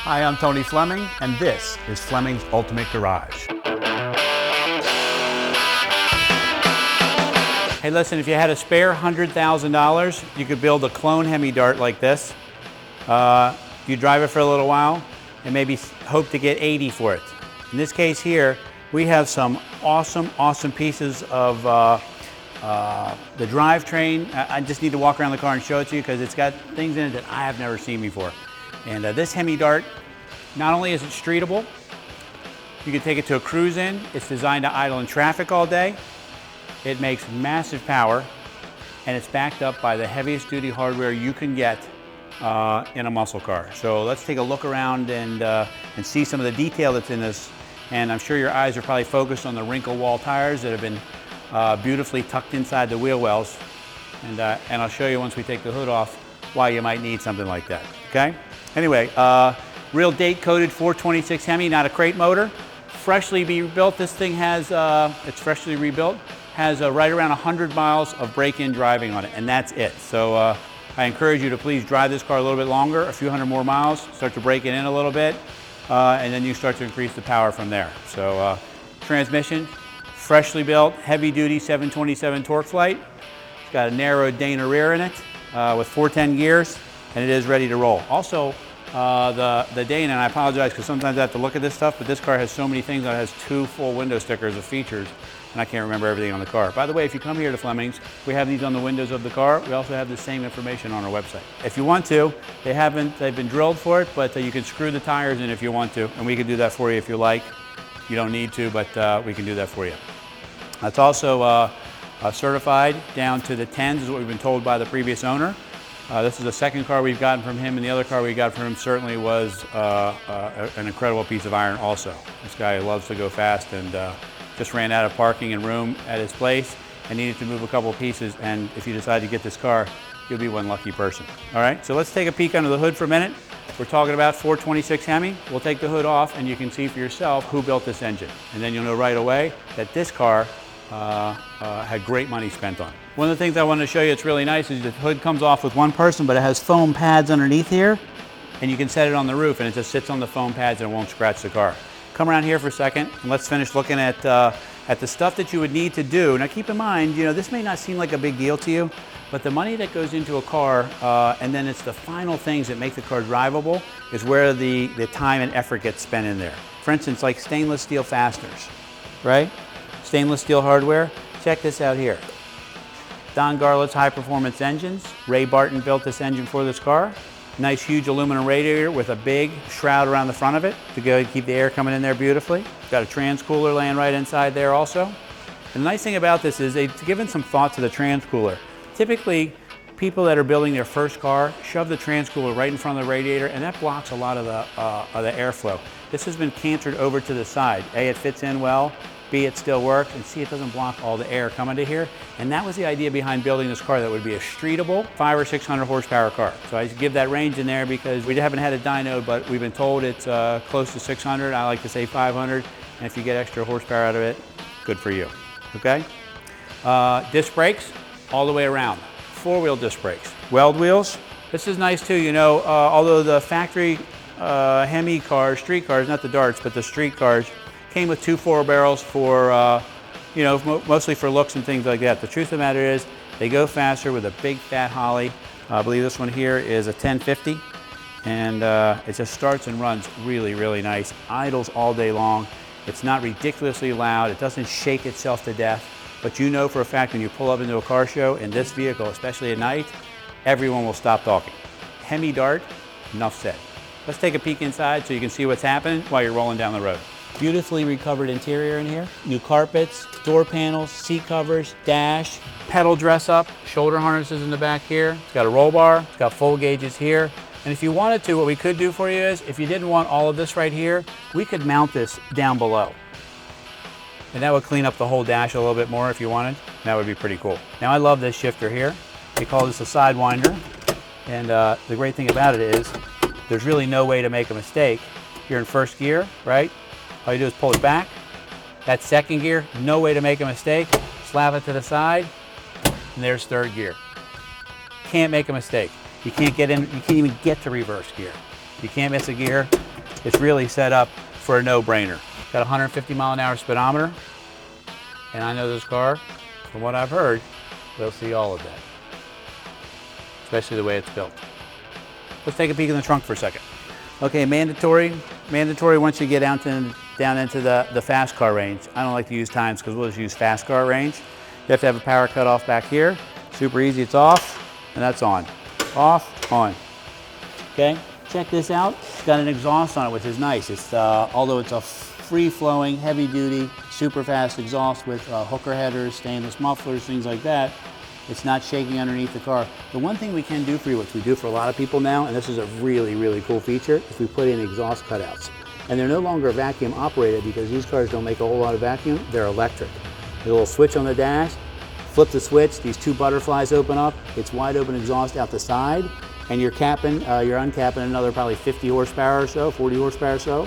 Hi, I'm Tony Fleming, and this is Fleming's Ultimate Garage. Hey, listen, if you had a spare $100,000, you could build a clone HEMI Dart like this. You drive it for a little while and maybe hope to get 80 for it. In this case here, we have some awesome pieces of the drivetrain. I just need to walk around the car and show it to you because it's got things in it that I have never seen before. And this HEMI Dart, not only is it streetable, you can take it to a cruise in. It's designed to idle in traffic all day. It makes massive power, and it's backed up by the heaviest duty hardware you can get in a muscle car. So let's take a look around and see some of the detail that's in this. And I'm sure your eyes are probably focused on the wrinkle wall tires that have been beautifully tucked inside the wheel wells. And I'll show you once we take the hood off why you might need something like that, okay? Anyway, real date-coded 426 HEMI, not a crate motor. Freshly rebuilt. This thing has, it's freshly rebuilt, has right around 100 miles of break-in driving on it, and that's it. So I encourage you to please drive this car a little bit longer, a few hundred more miles, start to break it in a little bit, and then you start to increase the power from there. So transmission, freshly built, heavy-duty 727 Torqueflite. It's got a narrow Dana rear in it with 410 gears, and it is ready to roll. Also, the Dana, and I apologize because sometimes I have to look at this stuff, but this car has so many things that it has 2 full window stickers of features, and I can't remember everything on the car. By the way, if you come here to Fleming's, we have these on the windows of the car. We also have the same information on our website. If you want to, they've been drilled for it, but you can screw the tires in if you want to, and we can do that for you if you like. You don't need to, but we can do that for you. That's also certified down to the 10s, is what we've been told by the previous owner. This is the second car we've gotten from him, and the other car we got from him certainly was an incredible piece of iron also. This guy loves to go fast and just ran out of parking and room at his place and needed to move a couple of pieces, and if you decide to get this car, you'll be one lucky person. All right, so let's take a peek under the hood for a minute. We're talking about 426 HEMI. We'll take the hood off and you can see for yourself who built this engine. And then you'll know right away that this car had great money spent on it. One of the things I wanted to show you that's really nice is the hood comes off with one person, but it has foam pads underneath here, and you can set it on the roof and it just sits on the foam pads and it won't scratch the car. Come around here for a second and let's finish looking at the stuff that you would need to do. Now keep in mind, you know, this may not seem like a big deal to you, but the money that goes into a car and then it's the final things that make the car drivable is where the time and effort gets spent in there. For instance, like stainless steel fasteners, right? Stainless steel hardware. Check this out here. Don Garlits high performance engines. Ray Barton built this engine for this car. Nice huge aluminum radiator with a big shroud around the front of it to go keep the air coming in there beautifully. Got a trans cooler laying right inside there also. And the nice thing about this is they've given some thought to the trans cooler. Typically, people that are building their first car shove the trans cooler right in front of the radiator, and that blocks a lot of the airflow. This has been cantered over to the side. A, it fits in well. B, it still works, and C, it doesn't block all the air coming to here. And that was the idea behind building this car, that would be a streetable 500 or 600 horsepower car. So I give that range in there because we haven't had a dyno, but we've been told it's close to 600. I like to say 500, and if you get extra horsepower out of it, good for you, okay? Disc brakes all the way around. 4-wheel disc brakes. Weld wheels. This is nice too, you know, although the factory HEMI cars, street cars, not the darts, but the street cars, came with 2 4-barrels for, you know, mostly for looks and things like that. The truth of the matter is, they go faster with a big fat Holly. I believe this one here is a 1050, and it just starts and runs really, really nice. Idles all day long. It's not ridiculously loud. It doesn't shake itself to death. But you know for a fact when you pull up into a car show in this vehicle, especially at night, everyone will stop talking. HEMI Dart, enough said. Let's take a peek inside so you can see what's happening while you're rolling down the road. Beautifully recovered interior in here. New carpets, door panels, seat covers, dash, pedal dress up, shoulder harnesses in the back here. It's got a roll bar, it's got full gauges here. And if you wanted to, what we could do for you is, if you didn't want all of this right here, we could mount this down below. And that would clean up the whole dash a little bit more if you wanted. That would be pretty cool. Now I love this shifter here. They call this a sidewinder. And the great thing about it is, there's really no way to make a mistake. You're in first gear, right? All you do is pull it back. That's second gear, no way to make a mistake. Slap it to the side, and there's third gear. Can't make a mistake. You can't get in, you can't even get to reverse gear. You can't miss a gear. it's really set up for a no-brainer. Got a 150-mile-an-hour speedometer, and I know this car, from what I've heard, will see all of that, especially the way it's built. Let's take a peek in the trunk for a second. Okay, mandatory once you get down into the fast car range. I don't like to use times because we'll just use fast car range. You have to have a power cutoff back here. Super easy, it's off, and that's on. Off, on. Okay, check this out. It's got an exhaust on it, which is nice. It's although it's a free-flowing, heavy-duty, super fast exhaust with hooker headers, stainless mufflers, things like that. It's not shaking underneath the car. The one thing we can do for you, which we do for a lot of people now, and this is a really, really cool feature, is we put in exhaust cutouts. And they're no longer vacuum operated because these cars don't make a whole lot of vacuum. They're electric. There's a little switch on the dash, flip the switch, these two butterflies open up, it's wide open exhaust out the side, and you're uncapping another probably 50 horsepower or so, 40 horsepower or so.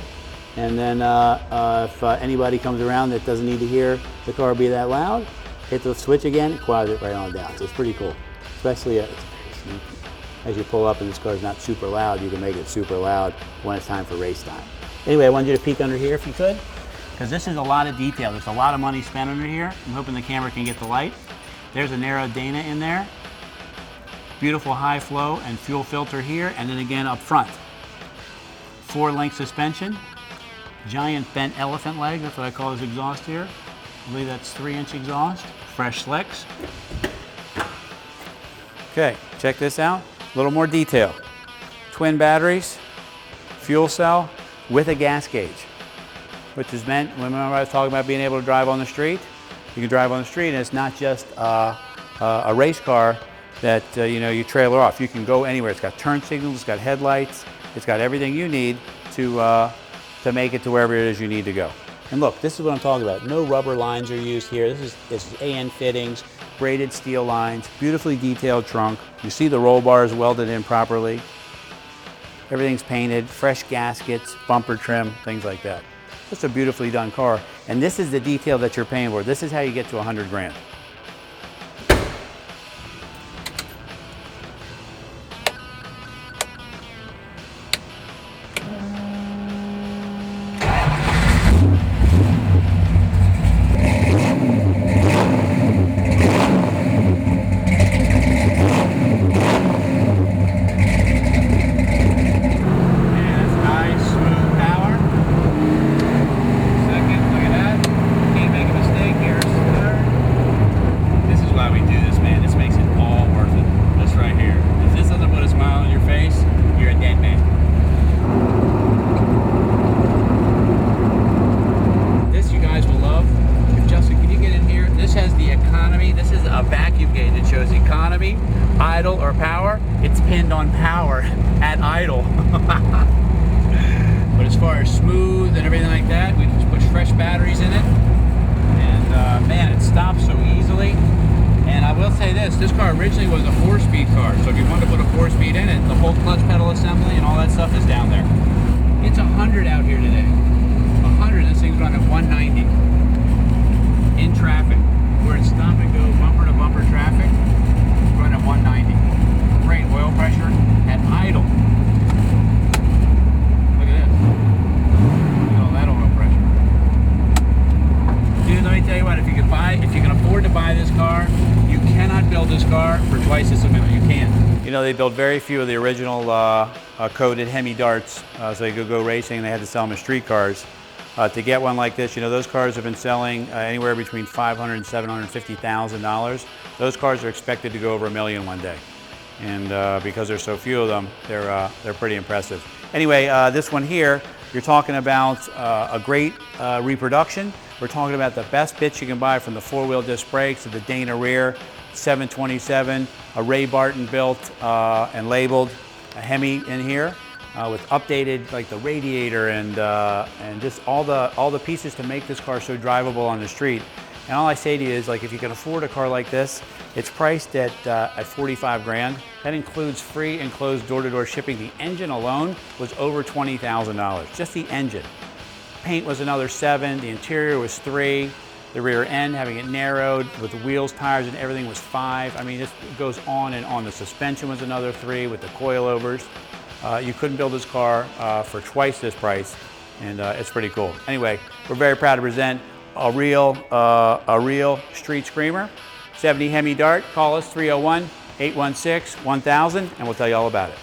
And then if anybody comes around that doesn't need to hear the car be that loud, hit the switch again, it quiets it right on down. So it's pretty cool, especially as you pull up and this car's not super loud, you can make it super loud when it's time for race time. Anyway, I wanted you to peek under here if you could, because this is a lot of detail. There's a lot of money spent under here. I'm hoping the camera can get the light. There's a narrow Dana in there. Beautiful high flow and fuel filter here, and then again up front. 4-link suspension, giant bent elephant leg, that's what I call this exhaust here. I believe that's 3-inch exhaust, fresh slicks. Okay, check this out, a little more detail. Twin batteries, fuel cell with a gas gauge, which is meant, remember I was talking about being able to drive on the street? You can drive on the street and it's not just a race car that you trailer off. You can go anywhere. It's got turn signals, it's got headlights, it's got everything you need to make it to wherever it is you need to go. And look, this is what I'm talking about. No rubber lines are used here. This is AN fittings, braided steel lines, beautifully detailed trunk. You see the roll bars welded in properly. Everything's painted, fresh gaskets, bumper trim, things like that. Just a beautifully done car. And this is the detail that you're paying for. This is how you get to 100 grand. Idle or power, it's pinned on power at idle. But as far as smooth and everything like that, we just put fresh batteries in it. And man, it stops so easily. And I will say this car originally was a 4-speed car. So if you wanted to put a 4-speed in it, the whole clutch pedal assembly and all that stuff is down there. It's 100 out here today. 100, this thing's running 190 in traffic. Where it's stop and go bumper to bumper traffic, run at 190. Great oil pressure at idle. Look at this. Look at all that oil pressure. Dude, let me tell you what, if you can afford to buy this car, you cannot build this car for twice this amount. You can't. You know, they built very few of the original coated HEMI darts, so they could go racing. They had to sell them as street cars. To get one like this, you know, those cars have been selling anywhere between $500,000 and $750,000. Those cars are expected to go over $1 million one day. And because there's so few of them, they're pretty impressive. Anyway, this one here, you're talking about a great reproduction. We're talking about the best bits you can buy, from the 4-wheel disc brakes to the Dana rear, 727, a Ray Barton built and labeled a HEMI in here. With updated, like the radiator and just all the pieces to make this car so drivable on the street. And all I say to you is, like, if you can afford a car like this, it's priced at 45 grand. That includes free enclosed door-to-door shipping. The engine alone was over $20,000, just the engine. Paint was another $7,000, the interior was $3,000, the rear end, having it narrowed with the wheels, tires, and everything was $5,000. I mean, this goes on and on. The suspension was another $3,000 with the coilovers. You couldn't build this car for twice this price, and it's pretty cool. Anyway, we're very proud to present a real street screamer. 70 HEMI Dart. Call us 301-816-1000, and we'll tell you all about it.